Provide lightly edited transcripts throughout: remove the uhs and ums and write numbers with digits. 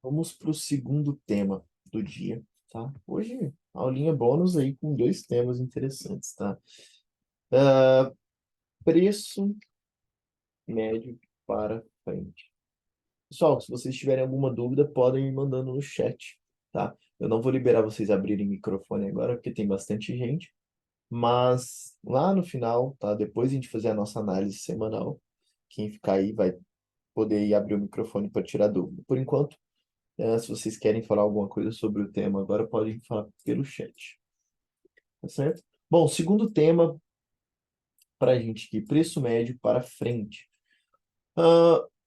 Vamos para o segundo tema do dia, tá? Hoje, aulinha bônus aí com dois temas interessantes, tá? Preço médio para frente. Pessoal, se vocês tiverem alguma dúvida, podem ir mandando no chat, tá? Eu não vou liberar vocês abrirem microfone agora, porque tem bastante gente, mas lá no final, tá? Depois de a gente fazer a nossa análise semanal, quem ficar aí vai poder ir abrir o microfone para tirar dúvida. Por enquanto, se vocês querem falar alguma coisa sobre o tema agora, podem falar pelo chat, tá certo? Bom, segundo tema para a gente aqui, preço médio para frente.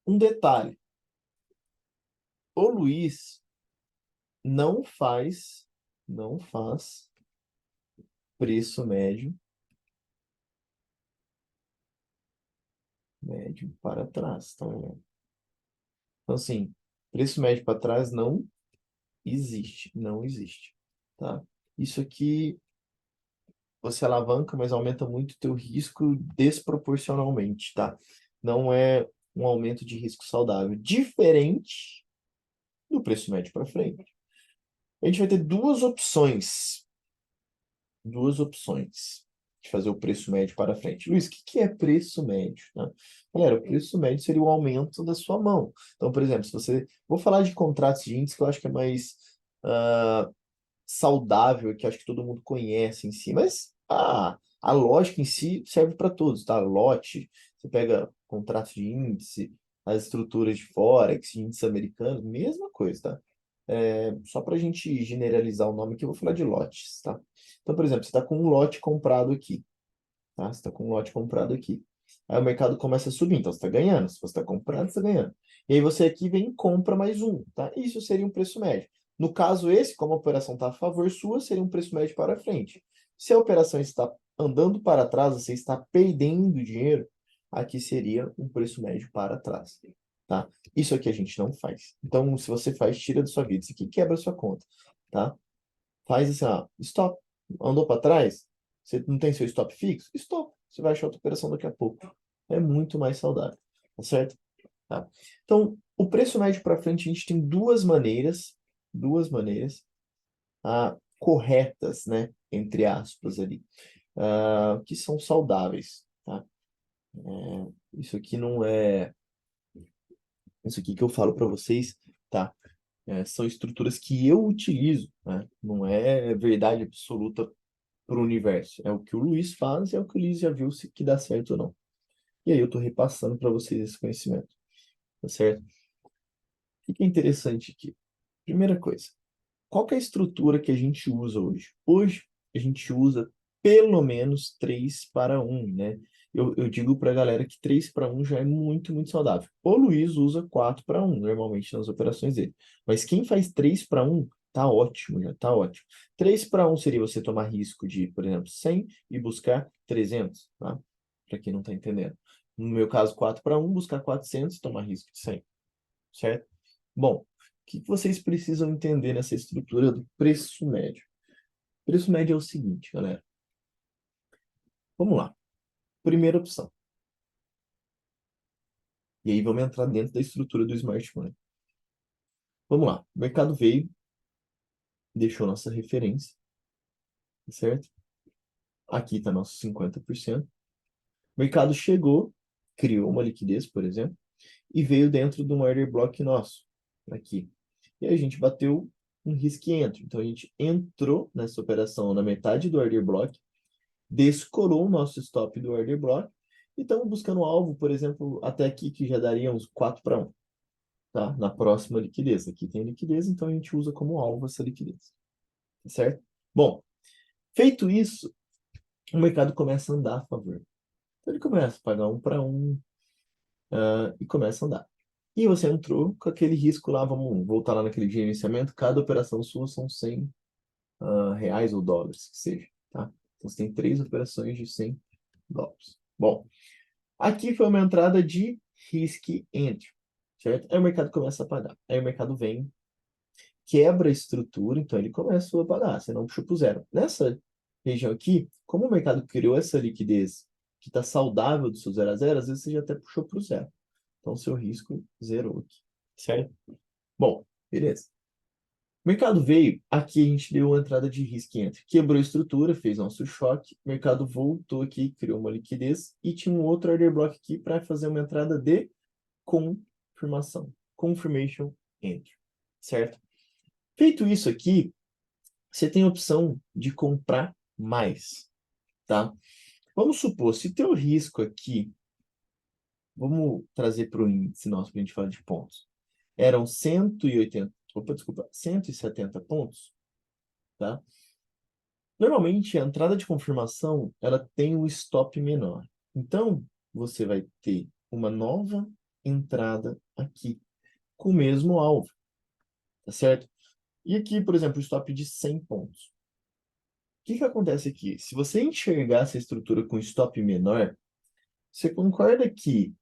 Um detalhe, o Luiz não faz preço médio para trás, tá vendo? Então, assim, preço médio para trás não existe, tá? Isso aqui você alavanca, mas aumenta muito o teu risco desproporcionalmente, tá? Não é um aumento de risco saudável. Diferente do preço médio para frente. A gente vai ter duas opções de fazer o preço médio para frente. Luiz, o que que é preço médio, né? Galera, o preço médio seria o aumento da sua mão. Então, por exemplo, se você... Vou falar de contratos de índice que eu acho que é mais saudável, que eu acho que todo mundo conhece em si, mas a lógica em si serve para todos, tá? Lote, você pega contratos de índice, as estruturas de Forex, índices americanos, mesma coisa, tá? Só para a gente generalizar o nome aqui, eu vou falar de lotes, tá? Então, por exemplo, você está com um lote comprado aqui, tá? Você está com um lote comprado aqui. Aí o mercado começa a subir, então você está ganhando. Se você está comprando, você está ganhando. E aí você aqui vem e compra mais um, tá? Isso seria um preço médio. No caso esse, como a operação está a favor sua, seria um preço médio para frente. Se a operação está andando para trás, você está perdendo dinheiro, aqui seria um preço médio para trás, tá? Isso aqui a gente não faz. Então, se você faz, tira da sua vida. Isso aqui quebra a sua conta, tá? Faz assim, ó, stop. Andou para trás? Você não tem seu stop fixo? Stop. Você vai achar outra operação daqui a pouco. É muito mais saudável, tá certo? Tá. Então, o preço médio para frente, a gente tem duas maneiras corretas, né? Entre aspas ali, que são saudáveis, tá? Isso aqui não é... Isso aqui que eu falo para vocês, tá? São estruturas que eu utilizo, né? Não é verdade absoluta para o universo. É o que o Luiz faz, é o que o Luiz já viu se que dá certo ou não. E aí eu estou repassando para vocês esse conhecimento, tá certo? O que é interessante aqui? Primeira coisa, qual que é a estrutura que a gente usa hoje? Hoje a gente usa pelo menos 3 para 1, né? Eu digo para a galera que 3 para 1 já é muito, muito saudável. O Luiz usa 4 para 1, normalmente nas operações dele. Mas quem faz 3 para 1, tá ótimo, já tá ótimo. 3 para 1 seria você tomar risco de, por exemplo, 100 e buscar 300, tá? Para quem não está entendendo. No meu caso, 4 para 1, buscar 400 e tomar risco de 100, certo? Bom, o que vocês precisam entender nessa estrutura do preço médio? O preço médio é o seguinte, galera. Vamos lá. Primeira opção. E aí vamos entrar dentro da estrutura do Smart Money. Vamos lá. O mercado veio, deixou nossa referência, certo? Aqui está nosso 50%. O mercado chegou, criou uma liquidez, por exemplo, e veio dentro de um order block nosso, aqui. E aí a gente bateu um risk entry. Então a gente entrou nessa operação na metade do order block, descolou o nosso stop do order block e estamos buscando um alvo, por exemplo, até aqui que já daria uns 4 para 1, tá? Na próxima liquidez. Aqui tem liquidez, então a gente usa como alvo essa liquidez, certo? Bom, feito isso, o mercado começa a andar a favor. Então ele começa a pagar 1 para 1 e começa a andar. E você entrou com aquele risco lá, vamos voltar lá naquele gerenciamento, cada operação sua são 100 reais ou dólares, que seja, tá? Então você tem 3 operações de 100 dólares. Bom, aqui foi uma entrada de risk entry, certo? Aí o mercado começa a pagar. Aí o mercado vem, quebra a estrutura, então ele começa a pagar, você não puxou para o zero. Nessa região aqui, como o mercado criou essa liquidez que está saudável do seu 0 a 0, às vezes você já até puxou para o zero. Então, seu risco zerou aqui, certo? Bom, Beleza. O mercado veio, aqui a gente deu uma entrada de risco entre. Quebrou a estrutura, fez nosso choque, o mercado voltou aqui, criou uma liquidez e tinha um outro order block aqui para fazer uma entrada de confirmação. Confirmation entry, certo? Feito isso aqui, você tem a opção de comprar mais, tá? Vamos supor, se teu risco aqui, vamos trazer para o índice nosso, para a gente falar de pontos, eram 180, opa, desculpa, 170 pontos, tá? Normalmente, a entrada de confirmação, ela tem um stop menor. Então, você vai ter uma nova entrada aqui, com o mesmo alvo, tá certo? E aqui, por exemplo, o stop de 100 pontos. O que que acontece aqui? Se você enxergar essa estrutura com stop menor, você concorda que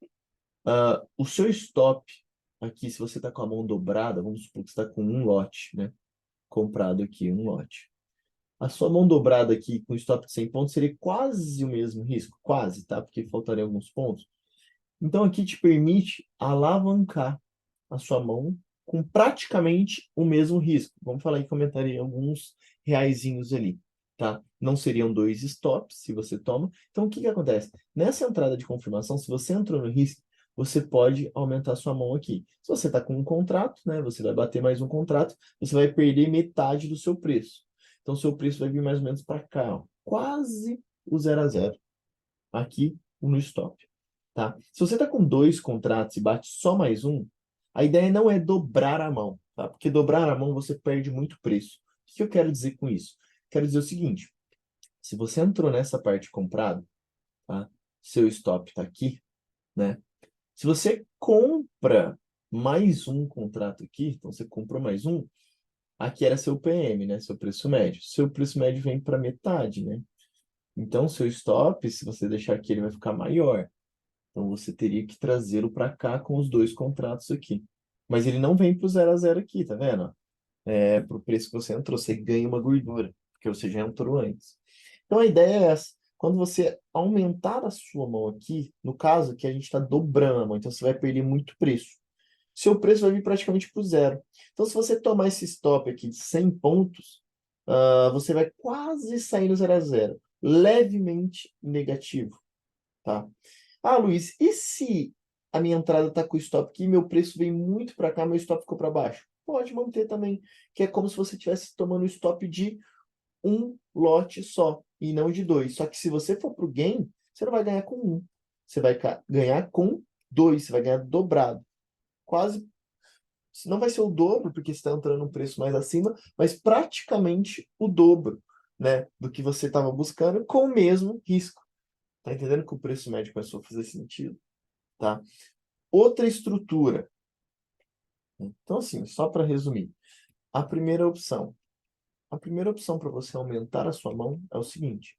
o seu stop aqui, se você está com a mão dobrada, vamos supor que você está com um lote, né? Comprado aqui, um lote. A sua mão dobrada aqui com stop de 100 pontos seria quase o mesmo risco, quase, tá? Porque faltariam alguns pontos. Então aqui te permite alavancar a sua mão com praticamente o mesmo risco. Vamos falar que aumentaria alguns reaisinhos ali, tá? Não seriam dois stops se você toma. Então o que que acontece? Nessa entrada de confirmação, se você entrou no risco, você pode aumentar a sua mão aqui. Se você está com um contrato, né? Você vai bater mais um contrato, você vai perder metade do seu preço. Então, seu preço vai vir mais ou menos para cá, ó, quase o 0 a 0 aqui no stop, tá? Se você está com dois contratos e bate só mais um, a ideia não é dobrar a mão, tá? Porque dobrar a mão você perde muito preço. O que eu quero dizer com isso? Quero dizer o seguinte, se você entrou nessa parte comprado, tá? Seu stop está aqui, né? Se você compra mais um contrato aqui, então você comprou mais um, aqui era seu PM, né? Seu preço médio. Seu preço médio vem para metade, né? Então, seu stop, se você deixar aqui, ele vai ficar maior. Então, você teria que trazê-lo para cá com os dois contratos aqui. Mas ele não vem para o 0 a 0 aqui, tá vendo? É para o preço que você entrou. Você ganha uma gordura, porque você já entrou antes. Então, a ideia é essa. Quando você aumentar a sua mão aqui, no caso que a gente está dobrando a mão, então você vai perder muito preço. Seu preço vai vir praticamente para o zero. Então, se você tomar esse stop aqui de 100 pontos, você vai quase sair no 0 a 0, levemente negativo, tá? Ah, Luiz, e se a minha entrada está com o stop aqui, meu preço vem muito para cá, meu stop ficou para baixo? Pode manter também, que é como se você estivesse tomando o stop de um lote só, e não de dois. Só que se você for para o gain, você não vai ganhar com um, você vai ganhar com dois, você vai ganhar dobrado. Quase, não vai ser o dobro, porque você está entrando num preço mais acima, mas praticamente o dobro, né, do que você estava buscando com o mesmo risco. Tá entendendo que o preço médio começou a fazer sentido, tá? Outra estrutura. Então, assim, só para resumir, a primeira opção. A primeira opção para você aumentar a sua mão é o seguinte: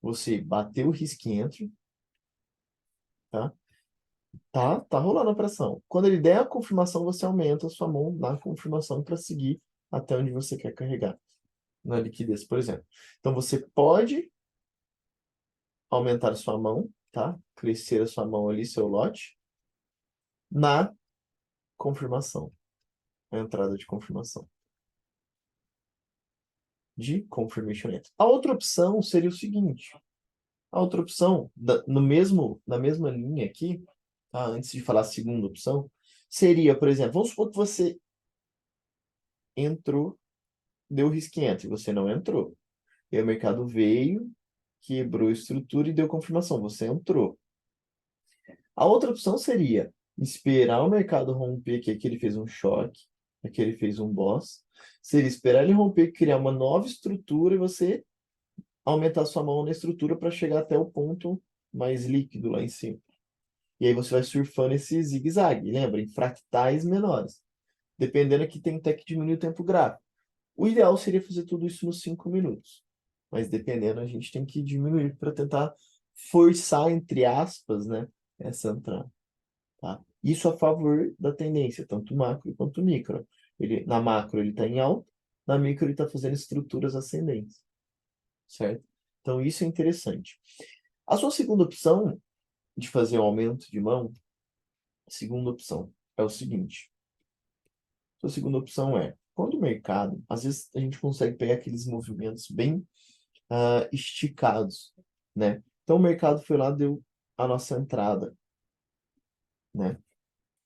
você bater o risk entry, tá? Tá rolando a pressão. Quando ele der a confirmação, você aumenta a sua mão na confirmação para seguir até onde você quer carregar. Na liquidez, por exemplo. Então, você pode aumentar a sua mão, tá? Crescer a sua mão ali, seu lote, na confirmação. A entrada de confirmação. De confirmation entry. A outra opção seria o seguinte. A outra opção, na mesma linha aqui, tá? Antes de falar a segunda opção, seria, por exemplo, vamos supor que você entrou, deu risk entry, você não entrou. E aí o mercado veio, quebrou a estrutura e deu confirmação, você entrou. A outra opção seria esperar o mercado romper, que aqui ele fez um choque, aqui ele fez um boss. Seria esperar ele romper, criar uma nova estrutura e você aumentar sua mão na estrutura para chegar até o ponto mais líquido lá em cima. E aí você vai surfando esse zigue-zague, lembra? Em fractais menores. Dependendo aqui, tem até que diminuir o tempo gráfico. O ideal seria fazer tudo isso nos 5 minutos. Mas dependendo, a gente tem que diminuir para tentar forçar, entre aspas, né, essa entrada. Tá? Isso a favor da tendência, tanto macro quanto micro. Na macro ele está em alta, na micro ele está fazendo estruturas ascendentes. Certo? Então isso é interessante. A sua segunda opção de fazer um aumento de mão, segunda opção, é o seguinte. Sua segunda opção é, quando o mercado, às vezes a gente consegue pegar aqueles movimentos bem esticados, né? Então o mercado foi lá, deu a nossa entrada, né?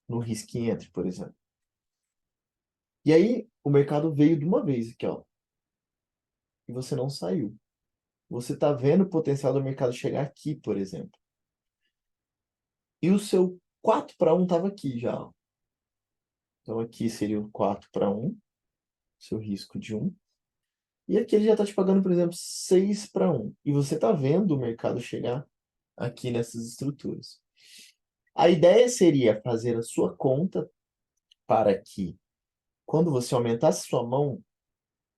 No risk entry, por exemplo. E aí o mercado veio de uma vez aqui, ó, e você não saiu. Você está vendo o potencial do mercado chegar aqui, por exemplo. E o seu 4 para 1 estava aqui já, ó. Então aqui seria o 4 para 1, seu risco de 1. E aqui ele já está te pagando, por exemplo, 6 para 1. E você está vendo o mercado chegar aqui nessas estruturas. A ideia seria fazer a sua conta para que, quando você aumentasse sua mão,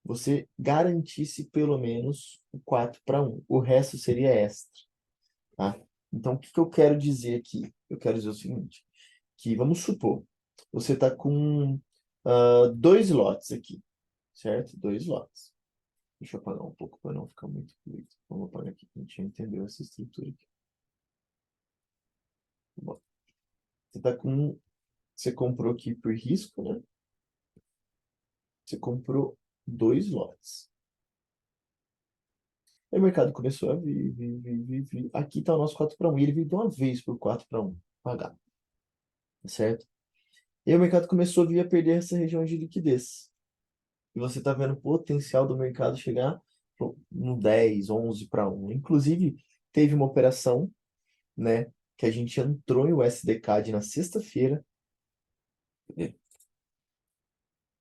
você garantisse pelo menos o 4 para 1. O resto seria extra, tá? Então, o que que eu quero dizer aqui? Eu quero dizer o seguinte, que vamos supor, você está com 2 lotes aqui, certo? 2 lotes. Deixa eu apagar um pouco para não ficar muito fluido. Vamos apagar aqui, a gente já entendeu essa estrutura aqui. Bom, você tá com... Você comprou aqui por risco, né? Você comprou 2 lotes. Aí o mercado começou a vir. Aqui está o nosso 4 para 1. E ele veio de uma vez por 4 para 1 pagar. Certo? E aí o mercado começou a vir a perder essa região de liquidez. E você está vendo o potencial do mercado chegar no 10, 11 para 1. Inclusive, teve uma operação, né? Que a gente entrou em USDCAD na sexta-feira.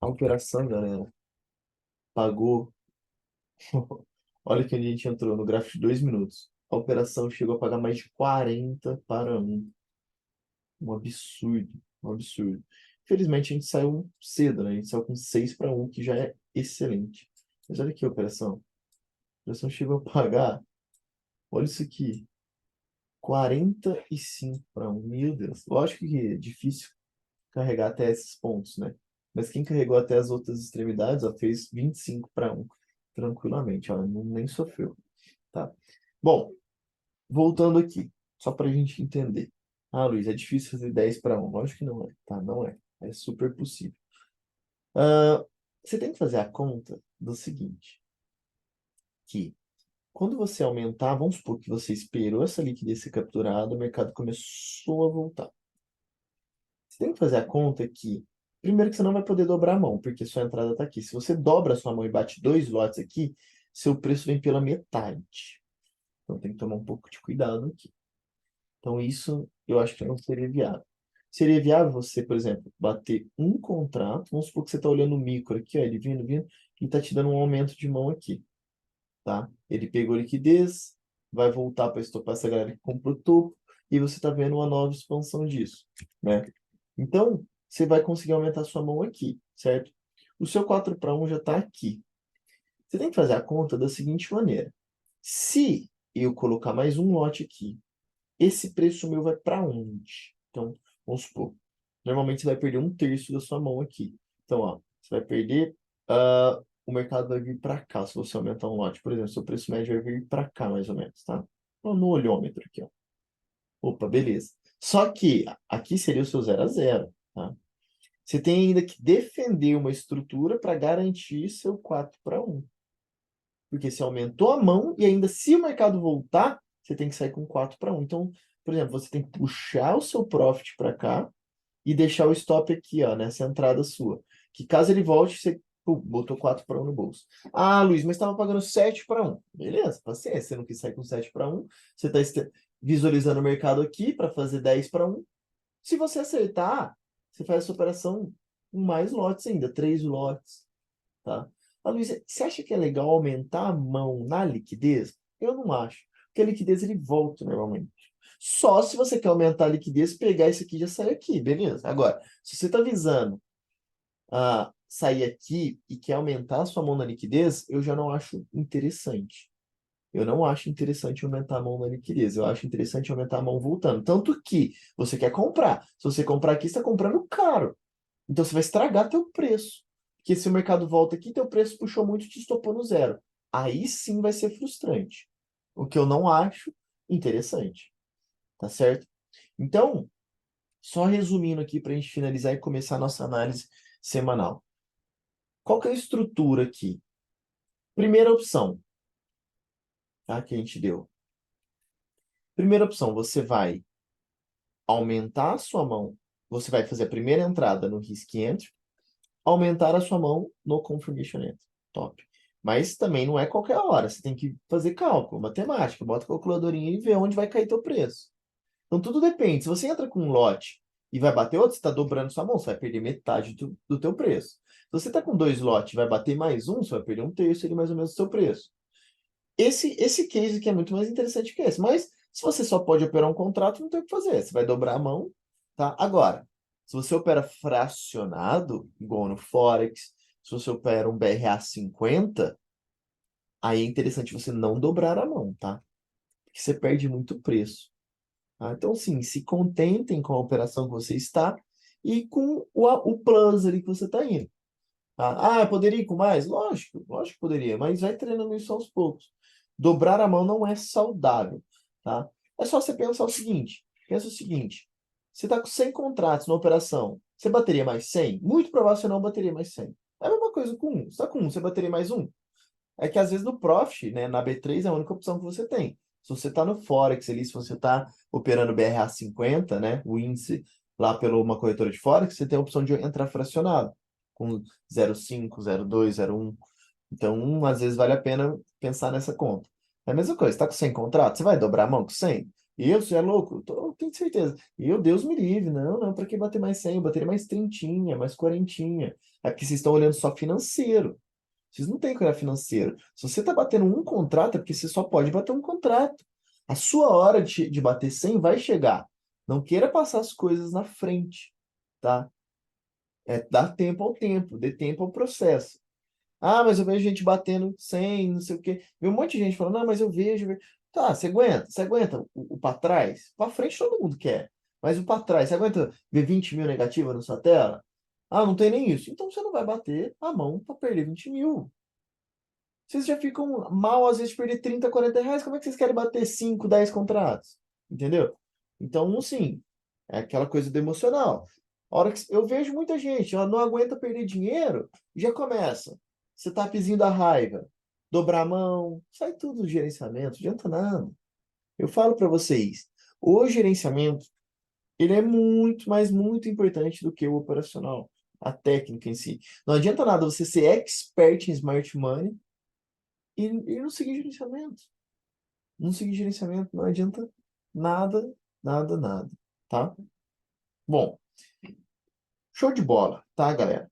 A operação, galera, pagou. Olha que a gente entrou no gráfico de 2 minutos. A operação chegou a pagar mais de 40 para 1. Um absurdo, um absurdo. Infelizmente a gente saiu cedo, né? A gente saiu com 6 para 1, que já é excelente. Mas olha aqui a operação. A operação chegou a pagar, olha isso aqui, 45 para 1. Meu Deus. Lógico que é difícil carregar até esses pontos, né? Mas quem carregou até as outras extremidades, ó, fez 25 para 1. Tranquilamente, ó, nem sofreu, tá? Bom, voltando aqui, só para a gente entender. Ah, Luiz, é difícil fazer 10 para 1. Lógico que não é, tá? Não é. É super possível. Você tem que fazer a conta do seguinte, que quando você aumentar, vamos supor que você esperou essa liquidez ser capturada, o mercado começou a voltar. Você tem que fazer a conta que, primeiro que você não vai poder dobrar a mão, porque sua entrada está aqui. Se você dobra a sua mão e bate 2 lotes aqui, seu preço vem pela metade. Então tem que tomar um pouco de cuidado aqui. Então, isso eu acho que não seria viável. Seria viável você, por exemplo, bater um contrato, vamos supor que você está olhando o micro aqui, ó, ele vindo, e está te dando um aumento de mão aqui, tá? Ele pegou liquidez, vai voltar para estopar essa galera que comprou topo, e você está vendo uma nova expansão disso, né? Então, você vai conseguir aumentar sua mão aqui, certo? O seu 4 para 1 já está aqui. Você tem que fazer a conta da seguinte maneira. Se eu colocar mais um lote aqui, esse preço meu vai para onde? Então, vamos supor, normalmente você vai perder 1/3 da sua mão aqui. Então, ó, você vai perder, o mercado vai vir para cá, se você aumentar um lote. Por exemplo, seu preço médio vai vir para cá, mais ou menos, tá? Então, no olhômetro aqui, ó. Opa, beleza. Só que aqui seria o seu 0 a 0, tá? Você tem ainda que defender uma estrutura para garantir seu 4 para 1. Porque você aumentou a mão e ainda se o mercado voltar, você tem que sair com 4 para 1. Então, por exemplo, você tem que puxar o seu profit para cá e deixar o stop aqui, ó, nessa entrada sua. Que caso ele volte, você botou 4 para 1 no bolso. Ah, Luiz, mas estava pagando 7 para 1. Beleza, paciência. Você não quis sair com 7 para 1. Você está visualizando o mercado aqui para fazer 10 para 1. Se você acertar, você faz essa operação com mais lotes ainda, 3 lotes, tá? Ah, Luiz, você acha que é legal aumentar a mão na liquidez? Eu não acho. Porque a liquidez ele volta normalmente. Só se você quer aumentar a liquidez, pegar isso aqui e já sair aqui, beleza? Agora, se você está visando sair aqui e quer aumentar a sua mão na liquidez, eu já não acho interessante. Eu não acho interessante aumentar a mão na liquidez. Eu acho interessante aumentar a mão voltando. Tanto que você quer comprar. Se você comprar aqui, você está comprando caro. Então você vai estragar teu preço. Porque se o mercado volta aqui, teu preço puxou muito e te estopou no zero. Aí sim vai ser frustrante. O que eu não acho interessante. Tá certo? Então, só resumindo aqui para a gente finalizar e começar a nossa análise semanal. Qual que é a estrutura aqui? Primeira opção, tá? Que a gente deu. Primeira opção, você vai aumentar a sua mão. Você vai fazer a primeira entrada no Risk Entry, aumentar a sua mão no Confirmation Entry. Top. Mas também não é qualquer hora. Você tem que fazer cálculo, matemática. Bota a calculadorinha e vê onde vai cair teu preço. Então tudo depende. Se você entra com um lote e vai bater outro, você está dobrando sua mão, você vai perder metade do teu preço. Se você está com 2 lotes e vai bater mais um, você vai perder um terço ali mais ou menos do seu preço. Esse case aqui é muito mais interessante que esse. Mas se você só pode operar um contrato, não tem o que fazer. Você vai dobrar a mão, tá? Agora, se você opera fracionado, igual no Forex, se você opera um BRA 50, aí é interessante você não dobrar a mão, tá? Porque você perde muito preço. Tá? Então, sim, se contentem com a operação que você está e com o plus ali que você está indo. Tá? Ah, poderia ir com mais? Lógico, lógico que poderia, mas vai treinando isso aos poucos. Dobrar a mão não é saudável, tá? É só você pensar o seguinte, pensa o seguinte, você está com 100 contratos na operação, você bateria mais 100? Muito provável você não bateria mais 100. É a mesma coisa com um. Você está com um, você bateria mais um? É que às vezes no Profit, né, na B3 é a única opção que você tem. Se você está no Forex ali, se você está operando BRA 50, né, o índice lá pela uma corretora de Forex, você tem a opção de entrar fracionado, com 0,5, 0,2, 0,1. Então, às vezes vale a pena pensar nessa conta. É a mesma coisa, está com 100 contratos, você vai dobrar a mão com 100? E você é louco? Eu tenho certeza. E eu, Deus me livre. Não, não, para que bater mais 100? Eu bateria mais 30, mais 40. É porque vocês estão olhando só financeiro. Vocês não têm que olhar financeiro. Se você está batendo um contrato, é porque você só pode bater um contrato. A sua hora de bater 100 vai chegar. Não queira passar as coisas na frente, tá? É dar tempo ao tempo, dê tempo ao processo. Ah, mas eu vejo gente batendo 100, não sei o quê. Vê um monte de gente falando, não, mas eu vejo. Tá, você aguenta o para trás? Para frente todo mundo quer. Mas o para trás, você aguenta ver 20 mil negativa na sua tela? Ah, não tem nem isso. Então você não vai bater a mão para perder 20 mil. Vocês já ficam mal, às vezes, de perder 30, 40 reais. Como é que vocês querem bater 5, 10 contratos? Entendeu? Então, sim, é aquela coisa do emocional. A hora que eu vejo muita gente, ela não aguenta perder dinheiro, já começa. Setupezinho da raiva, dobrar a mão, sai tudo do gerenciamento, não adianta nada. Eu falo para vocês, o gerenciamento, ele é muito, mas muito importante do que o operacional, a técnica em si. Não adianta nada você ser expert em smart money e não seguir gerenciamento. Não seguir gerenciamento não adianta nada, nada, nada, tá? Bom, show de bola, tá, galera?